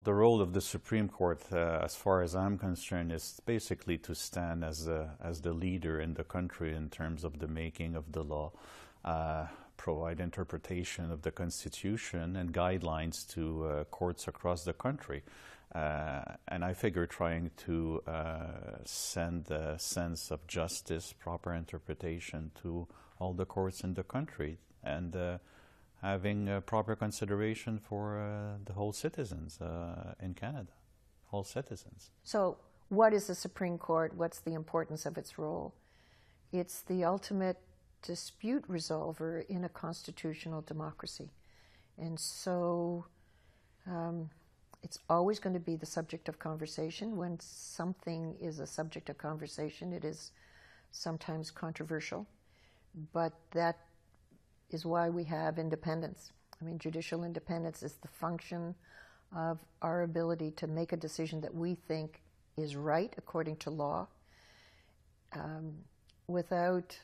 the role of the Supreme Court, as far as I'm concerned, is basically to stand as the leader in the country in terms of the making of the law, provide interpretation of the Constitution and guidelines to courts across the country. And I figure trying to send a sense of justice, proper interpretation to all the courts in the country, and having proper consideration for the whole citizens in Canada, all citizens. So what is the Supreme Court? What's the importance of its role? It's the ultimate dispute resolver in a constitutional democracy. And so it's always going to be the subject of conversation. When something is a subject of conversation, it is sometimes controversial, but that is why we have independence. I mean, judicial independence is the function of our ability to make a decision that we think is right according to law, without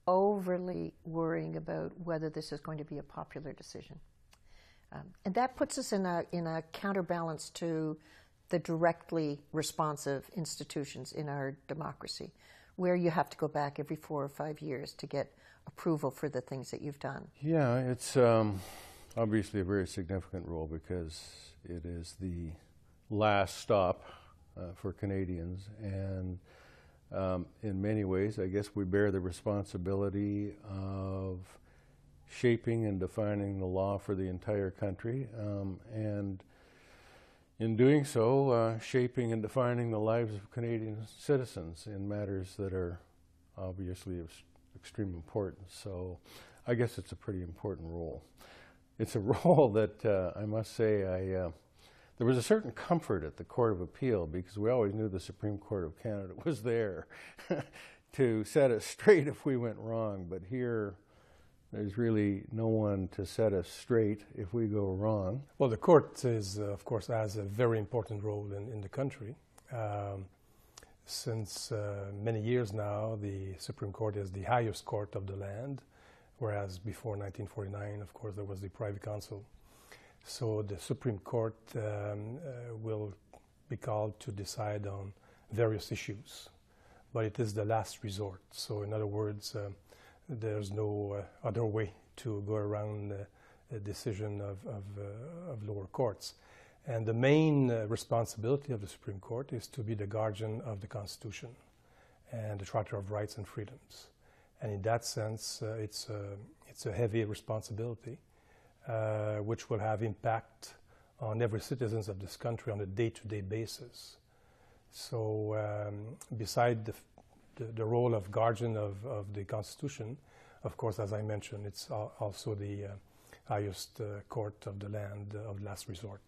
overly worrying about whether this is going to be a popular decision. And that puts us in a counterbalance to the directly responsive institutions in our democracy, where you have to go back every 4 or 5 years to get approval for the things that you've done. Yeah, it's obviously a very significant role because it is the last stop for Canadians, and in many ways, I guess we bear the responsibility of shaping and defining the law for the entire country, and in doing so, shaping and defining the lives of Canadian citizens in matters that are obviously of extreme importance. So I guess it's a pretty important role. It's a role that I must say there was a certain comfort at the Court of Appeal, because we always knew the Supreme Court of Canada was there to set us straight if we went wrong. But here, there's really no one to set us straight if we go wrong. Well, the court is, of course, has a very important role in the country. Since many years now, the Supreme Court is the highest court of the land, whereas before 1949, of course, there was the Privy Council. So the Supreme Court will be called to decide on various issues, but it is the last resort. So in other words, there's no other way to go around the decision of lower courts. And the main responsibility of the Supreme Court is to be the guardian of the Constitution and the Charter of Rights and Freedoms. And in that sense, it's a heavy responsibility, which will have impact on every citizen of this country on a day-to-day basis. So beside the role of guardian of the Constitution, of course, as I mentioned, it's also the highest court of the land of last resort.